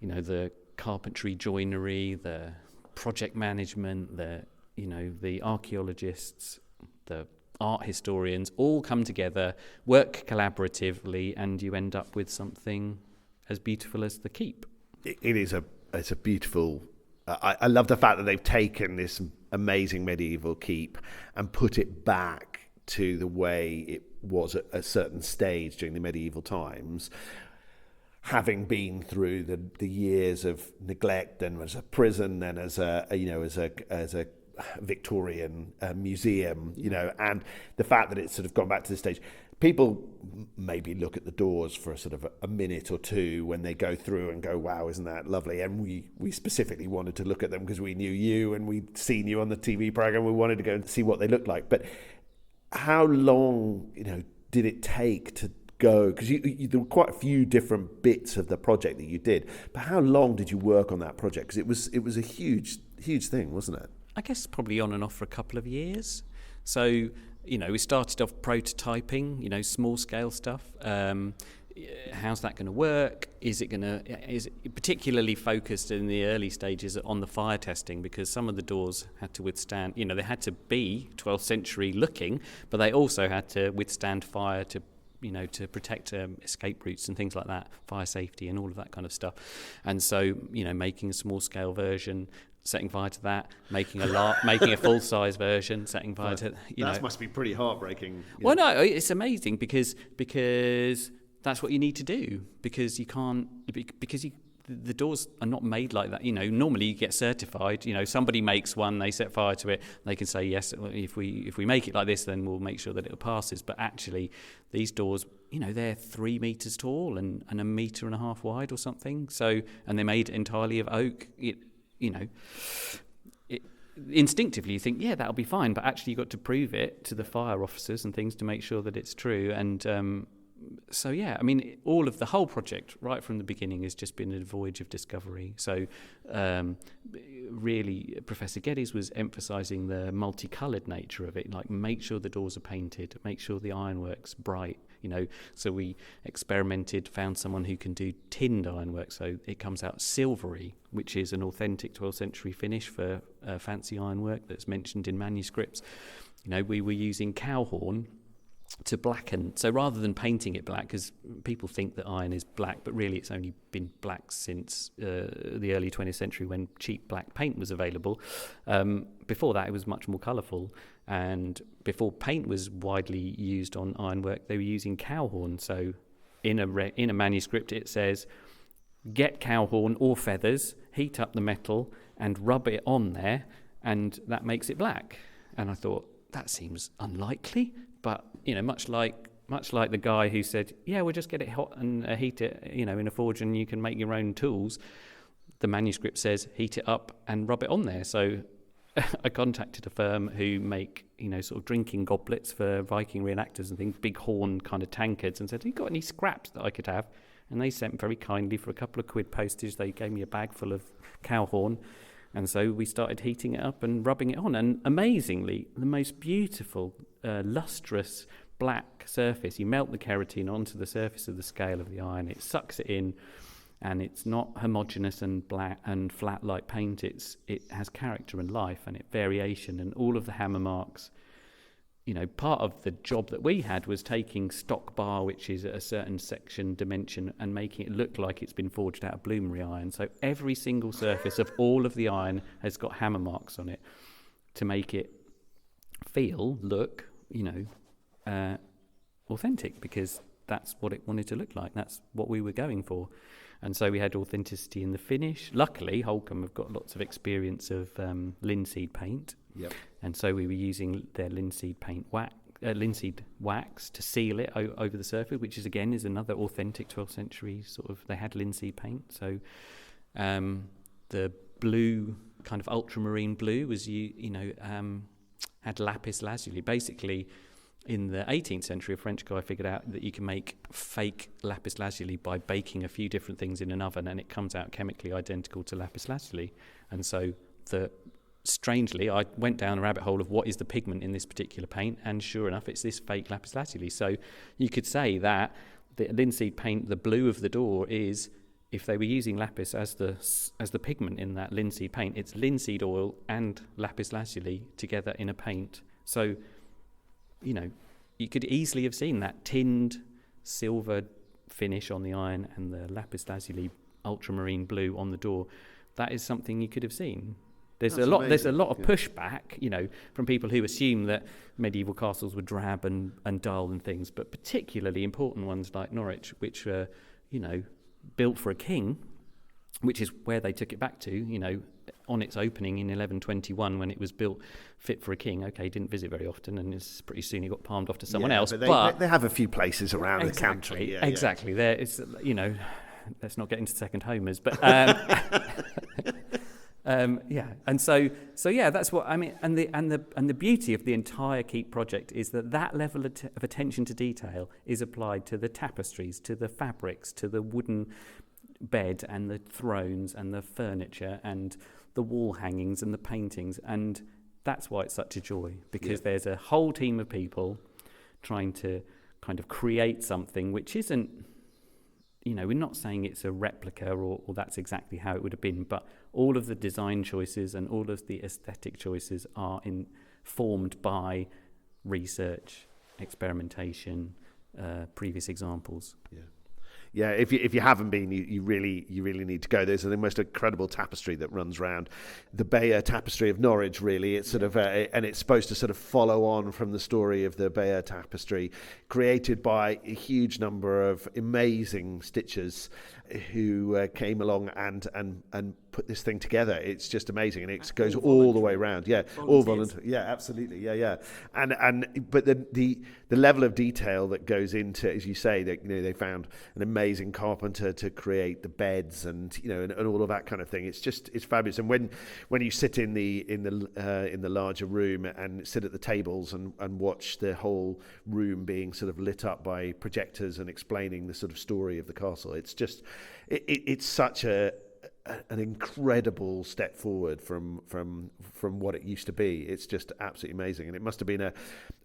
S4: the carpentry, joinery, the project management, the archaeologists, the art historians all come together, work collaboratively, and you end up with something as beautiful as the keep.
S1: It's a beautiful. I love the fact that they've taken this amazing medieval keep and put it back to the way it was at a certain stage during the medieval times, having been through the years of neglect, and as a prison, then as a Victorian museum, and the fact that it's sort of gone back to this stage. People maybe look at the doors for a sort of a minute or two when they go through and go, wow, isn't that lovely? And we specifically wanted to look at them because we knew you and we'd seen you on the TV program. We wanted to go and see what they looked like. But how long, did it take to go? Because there were quite a few different bits of the project that you did. But how long did you work on that project? Because it was a huge thing, wasn't it?
S4: I guess probably on and off for a couple of years. So, we started off prototyping, small scale stuff. How's that going to work? Is it particularly focused in the early stages on the fire testing, because some of the doors had to withstand, they had to be 12th century looking, but they also had to withstand fire to protect escape routes and things like that, fire safety and all of that kind of stuff. And so, making a small scale version, setting fire to that, making a full size version, setting fire to
S1: that must be pretty heartbreaking.
S4: Well, no, it's amazing because that's what you need to do, because the doors are not made like that. Normally you get certified. Somebody makes one, they set fire to it, they can say yes. If we make it like this, then we'll make sure that it passes. But actually, these doors, they're 3 meters tall and 1.5 meters wide or something. So, and they're made entirely of oak. Instinctively you think, yeah, that'll be fine, but actually you've got to prove it to the fire officers and things to make sure that it's true. And so, yeah, I mean, all of the whole project right from the beginning has just been a voyage of discovery. So really, Professor Geddes was emphasising the multicoloured nature of it, like make sure the doors are painted, make sure the ironwork's bright, So we experimented, found someone who can do tinned ironwork, so it comes out silvery, which is an authentic 12th century finish for fancy ironwork that's mentioned in manuscripts. We were using cow horn to blacken. So rather than painting it black, because people think that iron is black, but really it's only been black since the early 20th century when cheap black paint was available. Before that, it was much more colourful. And before paint was widely used on ironwork, they were using cow horn. So in a manuscript, it says, get cow horn or feathers, heat up the metal and rub it on there, and that makes it black. And I thought, that seems unlikely. But, much like the guy who said, yeah, we'll just get it hot and heat it, in a forge and you can make your own tools. The manuscript says, heat it up and rub it on there. So I contacted a firm who make, sort of drinking goblets for Viking reenactors and things, big horn kind of tankards, and said, have you got any scraps that I could have? And they sent very kindly, for a couple of quid postage, they gave me a bag full of cow horn. And so we started heating it up and rubbing it on. And amazingly, the most beautiful, lustrous black surface. You melt the keratin onto the surface of the scale of the iron. It sucks it in, and it's not homogeneous and black and flat like paint. It has character and life and variation, and all of the hammer marks. Part of the job that we had was taking stock bar, which is at a certain section dimension, and making it look like it's been forged out of bloomery iron. So every single surface of all of the iron has got hammer marks on it to make it look, authentic, because that's what it wanted to look like. That's what we were going for. And so we had authenticity in the finish. Luckily, Holkham have got lots of experience of linseed paint.
S1: Yep.
S4: And so we were using their linseed wax to seal it over the surface, which is another authentic 12th century sort of. They had linseed paint, so the blue, kind of ultramarine blue, was had lapis lazuli. Basically, in the 18th century, a French guy figured out that you can make fake lapis lazuli by baking a few different things in an oven, and it comes out chemically identical to lapis lazuli. And so strangely, I went down a rabbit hole of what is the pigment in this particular paint, and sure enough, it's this fake lapis lazuli. So you could say that the linseed paint, the blue of the door, is if they were using lapis as the pigment in that linseed paint, it's linseed oil and lapis lazuli together in a paint. So, you know, you could easily have seen that tinned silver finish on the iron and the lapis lazuli ultramarine blue on the door. That is something you could have seen. There's a lot of pushback, you know, from people who assume that medieval castles were drab and dull and things, but particularly important ones like Norwich, which were, you know, built for a king, which is where they took it back to, you know, on its opening in 1121 when it was built fit for a king. Okay, didn't visit very often, and it's pretty soon it got palmed off to someone else.
S1: But they have a few places around
S4: exactly,
S1: the country. Yeah,
S4: exactly. There is, you know, let's not get into second homers, but and so yeah, that's what I mean. And the beauty of the entire Keep project is that level of attention to detail is applied to the tapestries, to the fabrics, to the wooden bed and the thrones and the furniture and the wall hangings and the paintings, and that's why it's such a joy, because there's a whole team of people trying to kind of create something which isn't, you know, we're not saying it's a replica or that's exactly how it would have been, but all of the design choices and all of the aesthetic choices are informed by research, experimentation, previous examples.
S1: Yeah, if you haven't been, you really need to go. There's the most incredible tapestry that runs around the Bayer tapestry of Norwich. Really, it's sort of and it's supposed to sort of follow on from the story of the Bayer tapestry, created by a huge number of amazing stitchers who came along and put this thing together. It's just amazing, and it goes all the way around. Yeah, all volunteer. Yeah, absolutely. Yeah. But the level of detail that goes into, as you say, that, you know, they found an amazing carpenter to create the beds and, you know, and all of that kind of thing. It's fabulous. And when you sit in the larger room and sit at the tables and watch the whole room being sort of lit up by projectors and explaining the sort of story of the castle, it's just it's such an incredible step forward from what it used to be. It's just absolutely amazing, and it must have been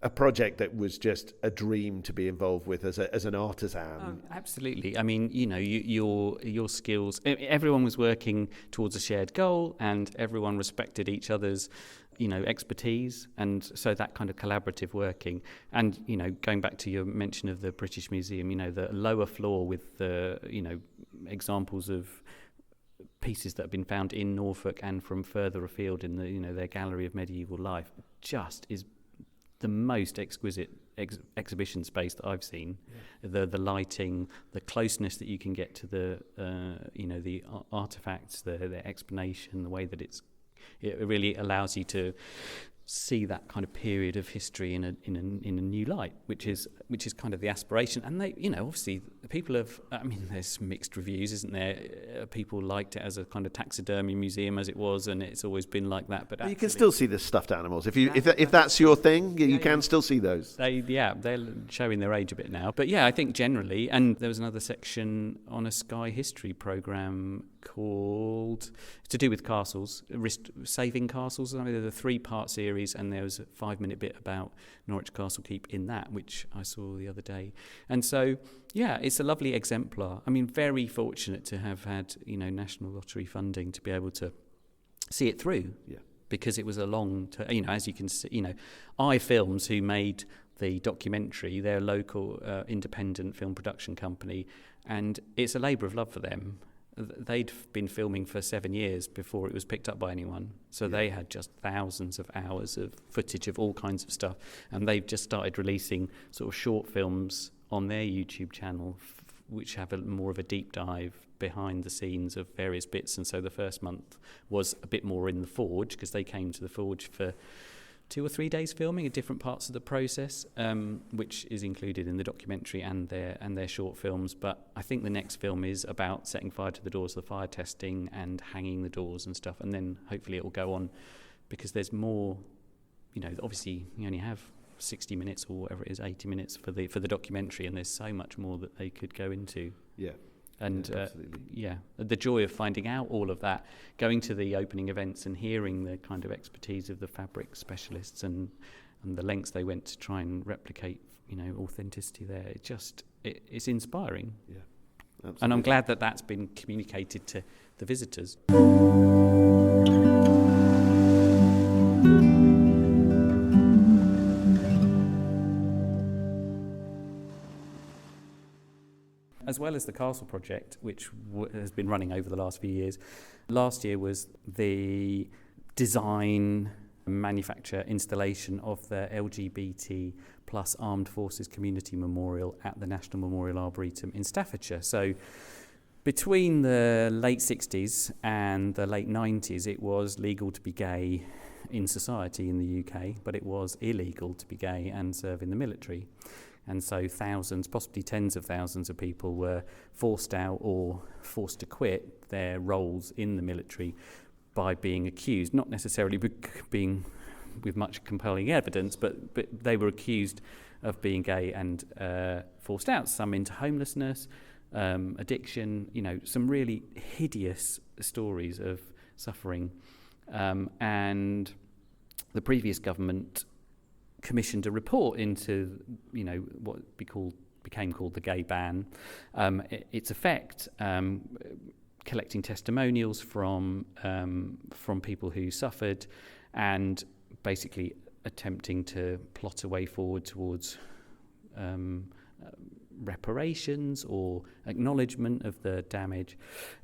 S1: a project that was just a dream to be involved with as an artisan.
S4: Oh, absolutely. I mean, you know, your skills. Everyone was working towards a shared goal, and everyone respected each other's, you know, expertise, and so that kind of collaborative working. And, you know, going back to your mention of the British Museum, you know, the lower floor with the, you know, examples of pieces that have been found in Norfolk and from further afield in the, you know, their gallery of medieval life, just is the most exquisite exhibition space that I've seen. The lighting, the closeness that you can get to the you know, the artifacts, the explanation, the way that it really allows you to see that kind of period of history in a new light, which is kind of the aspiration. And they, you know, obviously people have, I mean, there's mixed reviews, isn't there? People liked it as a kind of taxidermy museum as it was, and it's always been like that. But
S1: you can still see the stuffed animals if that's your thing. You can still see those.
S4: They're showing their age a bit now. But yeah, I think generally. And there was another section on a Sky History programme called, to do with castles, saving castles. I mean, there's a 3-part series, and there was a 5-minute bit about Norwich Castle Keep in that, which I saw the other day. And so, yeah, it's a lovely exemplar. I mean, very fortunate to have had, you know, National Lottery funding to be able to see it through. Yeah. Because it was a long, you know, as you can see, you know, iFilms, who made the documentary, they're a local independent film production company, and it's a labour of love for them. They'd been filming for 7 years before it was picked up by anyone. So they had just thousands of hours of footage of all kinds of stuff. And they've just started releasing sort of short films on their YouTube channel, which have more of a deep dive behind the scenes of various bits. And so the first month was a bit more in the forge, because they came to the forge for 2 or 3 days filming at different parts of the process, which is included in the documentary and their short films. But I think the next film is about setting fire to the doors, the fire testing and hanging the doors and stuff. And then hopefully it will go on, because there's more, you know, obviously you only have 60 minutes or whatever it is, 80 minutes for the documentary, and there's so much more that they could go into.
S1: Yeah.
S4: And the joy of finding out all of that, going to the opening events and hearing the kind of expertise of the fabric specialists and the lengths they went to try and replicate, you know, authenticity there. It's inspiring.
S1: Yeah, Absolutely.
S4: And I'm glad that that's been communicated to the visitors. As well as the castle project, which has been running over the last few years, last year was the design, manufacture, installation of the LGBT plus Armed Forces Community Memorial at the National Memorial Arboretum in Staffordshire. So between the late 60s and the late 90s, it was legal to be gay in society in the UK, but it was illegal to be gay and serve in the military. And so thousands, possibly tens of thousands of people were forced out or forced to quit their roles in the military by being accused, not necessarily being with much compelling evidence, but they were accused of being gay and forced out, some into homelessness, addiction, some really hideous stories of suffering. And the previous government commissioned a report into, what became called the gay ban, its effect, collecting testimonials from people who suffered, and basically attempting to plot a way forward towards reparations or acknowledgement of the damage.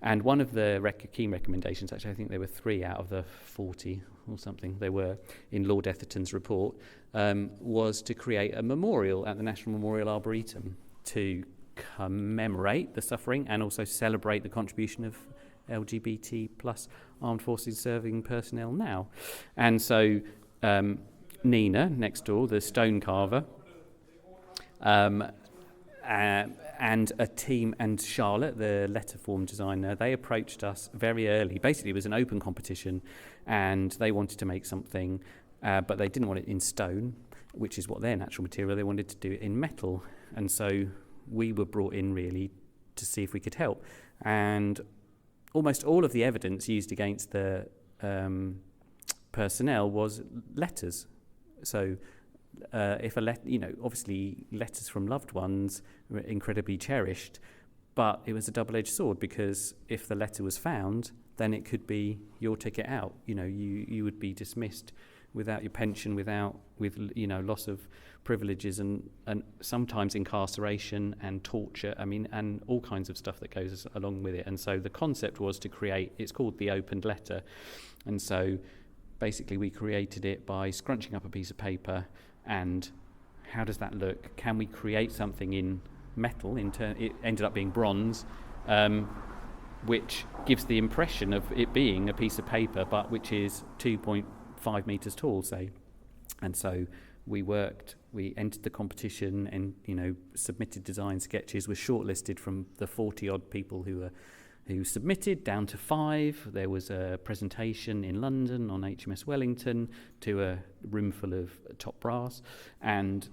S4: And one of the key recommendations, actually I think there were 3 out of the 40 or something they were in Lord Etherton's report, was to create a memorial at the National Memorial Arboretum to commemorate the suffering and also celebrate the contribution of LGBT plus armed forces serving personnel now. And so Nina next door, the stone carver, and a team, and Charlotte, the letterform designer, they approached us very early. Basically, it was an open competition, and they wanted to make something, but they didn't want it in stone, which is what their natural material. They wanted to do it in metal. And so we were brought in really to see if we could help. And almost all of the evidence used against the personnel was letters. So if obviously letters from loved ones were incredibly cherished, but it was a double-edged sword, because if the letter was found, then it could be your ticket out. You would be dismissed without your pension, with loss of privileges and sometimes incarceration and torture. And all kinds of stuff that goes along with it. And so the concept was to create, it's called the opened letter. And so basically we created it by scrunching up a piece of paper. And how does that look? Can we create something in metal? It ended up being bronze, which gives the impression of it being a piece of paper, but which is 2.5 metres tall, say. And so we entered the competition and submitted design sketches, were shortlisted from the 40-odd people who submitted down to 5. There was a presentation in London on HMS Wellington to a room full of top brass, and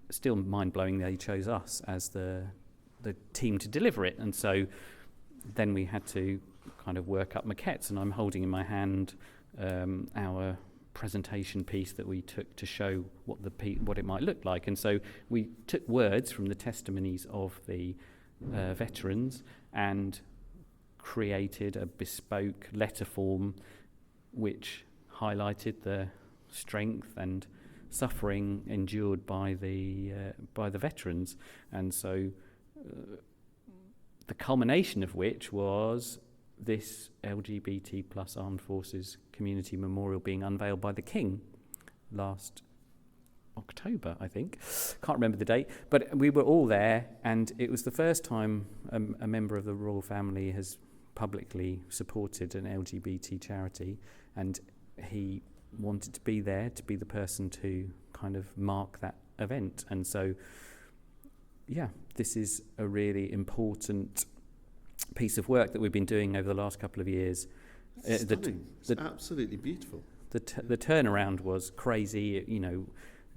S4: still mind-blowing they chose us as the team to deliver it. And so then we had to kind of work up maquettes, and I'm holding in my hand our presentation piece that we took to show what it might look like. And so we took words from the testimonies of the veterans and created a bespoke letter form which highlighted the strength and suffering endured by the veterans. And so the culmination of which was this LGBT plus Armed Forces Community Memorial being unveiled by the King last October, I think. Can't remember the date, but we were all there, and it was the first time a member of the royal family has publicly supported an LGBT charity, and he wanted to be there to be the person to kind of mark that event. And so, this is a really important piece of work that we've been doing over the last couple of years.
S1: Stunning. It's absolutely beautiful.
S4: The turnaround was crazy.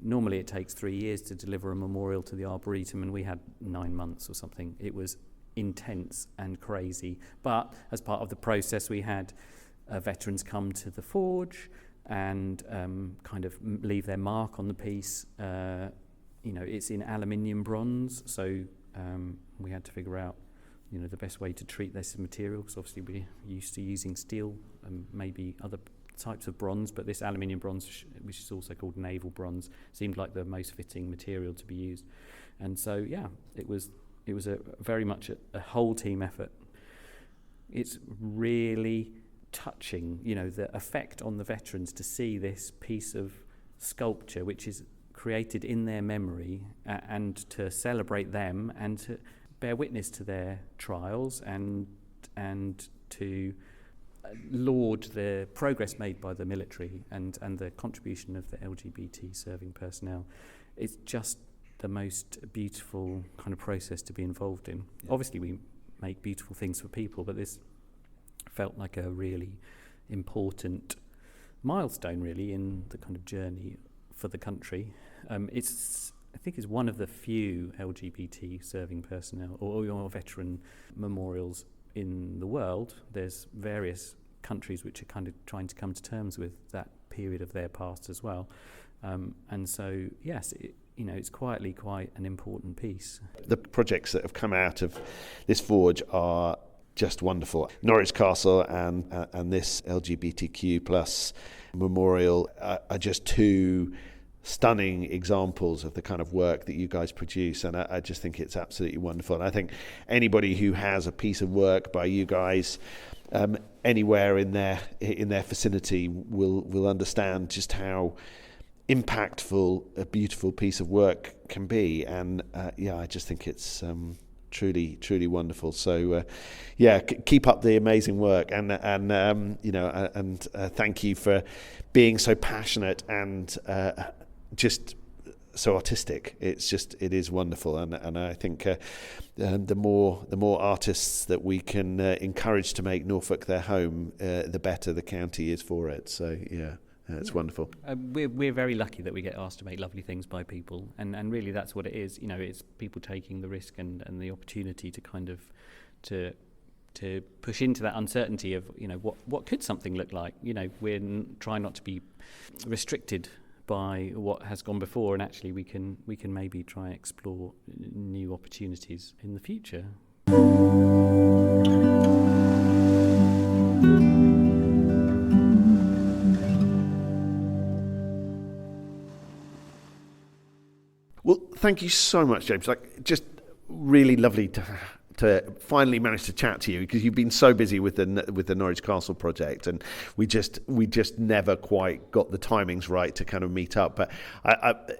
S4: Normally it takes 3 years to deliver a memorial to the Arboretum, and we had 9 months or something. It was intense and crazy. But as part of the process, we had veterans come to the forge and kind of leave their mark on the piece. It's in aluminium bronze, so we had to figure out, the best way to treat this material, because obviously we're used to using steel and maybe other types of bronze, but this aluminium bronze, which is also called naval bronze, seemed like the most fitting material to be used. And so, it was a very much a whole team effort. It's really touching, the effect on the veterans to see this piece of sculpture, which is created in their memory, and to celebrate them and to bear witness to their trials and to laud the progress made by the military and the contribution of the LGBT serving personnel. It's just the most beautiful kind of process to be involved in. Yeah. Obviously we make beautiful things for people, but this felt like a really important milestone really in the kind of journey for the country. I think it's one of the few LGBT serving personnel or veteran memorials in the world. There's various countries which are kind of trying to come to terms with that period of their past as well. And so, yes, it's quietly quite an important piece.
S1: The projects that have come out of this forge are just wonderful. Norwich Castle and this LGBTQ plus memorial are just two stunning examples of the kind of work that you guys produce, and I just think it's absolutely wonderful. And I think anybody who has a piece of work by you guys anywhere in their vicinity will understand just how impactful a beautiful piece of work can be. And I just think it's truly wonderful. So keep up the amazing work, and thank you for being so passionate and just so artistic. It is wonderful, and I think the more artists that we can encourage to make Norfolk their home, the better the county is for it. So it's wonderful.
S4: We're very lucky that we get asked to make lovely things by people, and really that's what it is. It's people taking the risk and the opportunity to kind of to push into that uncertainty of what could something look like. We're trying not to be restricted by what has gone before, and actually we can maybe try and explore new opportunities in the future.
S1: Well, thank you so much, James. Just really lovely to finally manage to chat to you, because you've been so busy with the Norwich Castle project, and we just never quite got the timings right to kind of meet up. But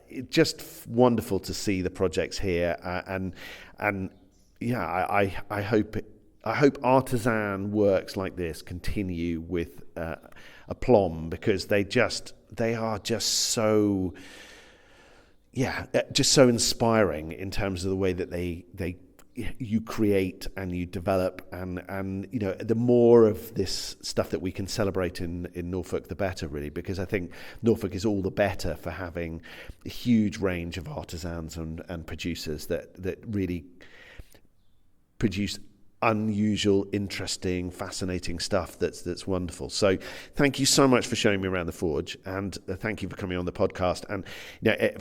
S1: it's just wonderful to see the projects here, I hope artisan works like this continue with aplomb, because they are just so inspiring in terms of the way that you create and you develop, and the more of this stuff that we can celebrate in Norfolk, the better, really, because I think Norfolk is all the better for having a huge range of artisans and producers that really produce unusual, interesting, fascinating stuff that's wonderful. So thank you so much for showing me around the forge, and thank you for coming on the podcast. And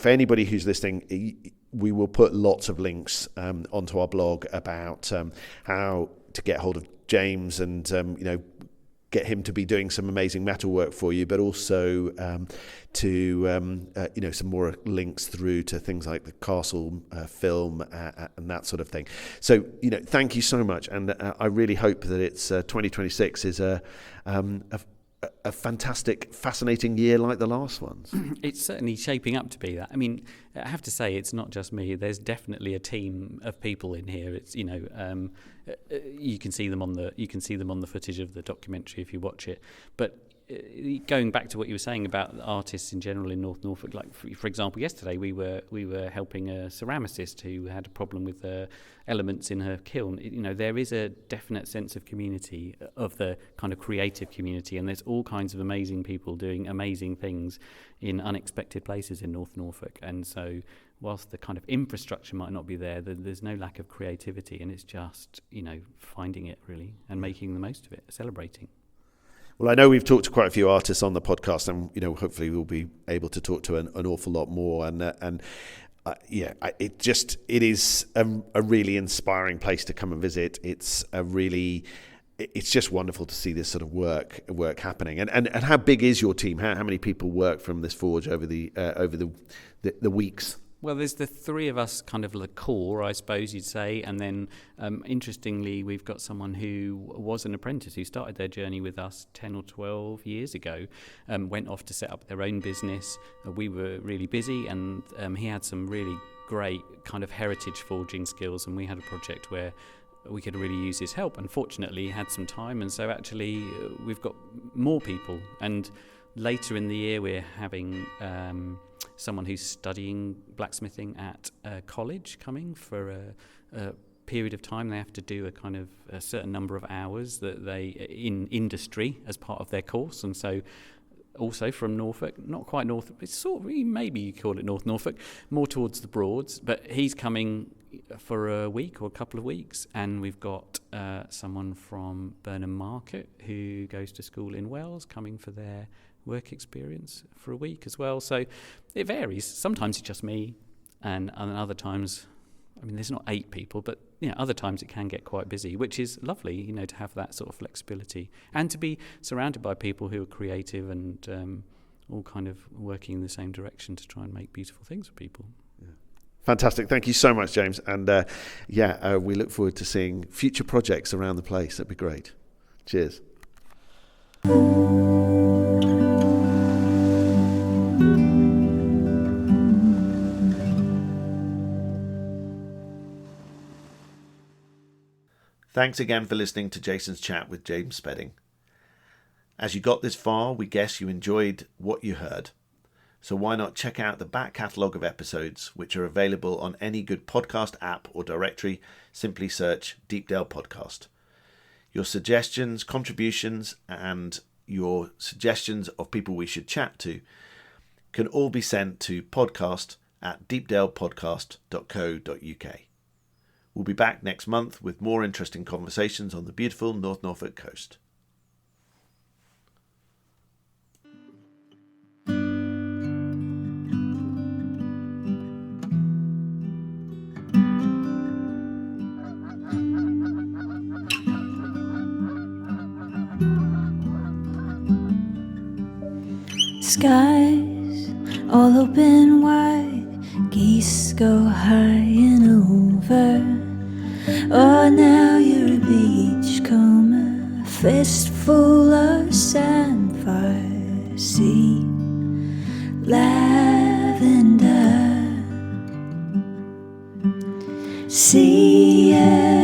S1: for anybody who's listening, we will put lots of links onto our blog about how to get hold of James and get him to be doing some amazing metal work for you, but also to some more links through to things like the Castle film and that sort of thing. So thank you so much, and I really hope that it's 2026 is a fantastic, fascinating year like the last ones.
S4: It's certainly shaping up to be that. I mean, I have to say, it's not just me. There's definitely a team of people in here. It's you can see them on the footage of the documentary if you watch it. But going back to what you were saying about artists in general in North Norfolk, like for example, yesterday we were helping a ceramicist who had a problem with elements in her kiln. There is a definite sense of community, of the kind of creative community, and there's all kinds of amazing people doing amazing things in unexpected places in North Norfolk. And so whilst the kind of infrastructure might not be there, there's no lack of creativity, and it's just finding it really and making the most of it, celebrating.
S1: Well, I know we've talked to quite a few artists on the podcast, and hopefully we'll be able to talk to an awful lot more. And it is a really inspiring place to come and visit. It's just wonderful to see this sort of work happening. And how big is your team? How many people work from this forge over the weeks?
S4: Well, there's the three of us, kind of the core, I suppose you'd say, and then interestingly, we've got someone who was an apprentice who started their journey with us 10 or 12 years ago, went off to set up their own business. We were really busy, and he had some really great kind of heritage forging skills, and we had a project where we could really use his help. Unfortunately, he had some time, and so actually we've got more people, and later in the year we're having someone who's studying blacksmithing at college coming for a period of time. They have to do a certain number of hours that they in industry as part of their course, and so also from Norfolk, not quite North, it's sort of, maybe you call it North Norfolk, more towards the Broads, but he's coming for a week or a couple of weeks. And we've got someone from Burnham Market who goes to school in Wells coming for their work experience for a week as well. So it varies. Sometimes it's just me, and other times, I mean, there's not 8 people, but other times it can get quite busy, which is lovely, to have that sort of flexibility and to be surrounded by people who are creative and all kind of working in the same direction to try and make beautiful things for people.
S1: Fantastic. Thank you so much, James. And we look forward to seeing future projects around the place. That'd be great. Cheers. Thanks again for listening to Jason's chat with James Spedding. As you got this far, we guess you enjoyed what you heard. So why not check out the back catalogue of episodes, which are available on any good podcast app or directory. Simply search Deepdale Podcast. Your suggestions, contributions, and your suggestions of people we should chat to can all be sent to podcast@deepdalepodcast.co.uk. We'll be back next month with more interesting conversations on the beautiful North Norfolk coast.
S2: Skies all open wide, geese go high and over. Oh, now you're a beachcomber, fistful of samphire sea, lavender, sea.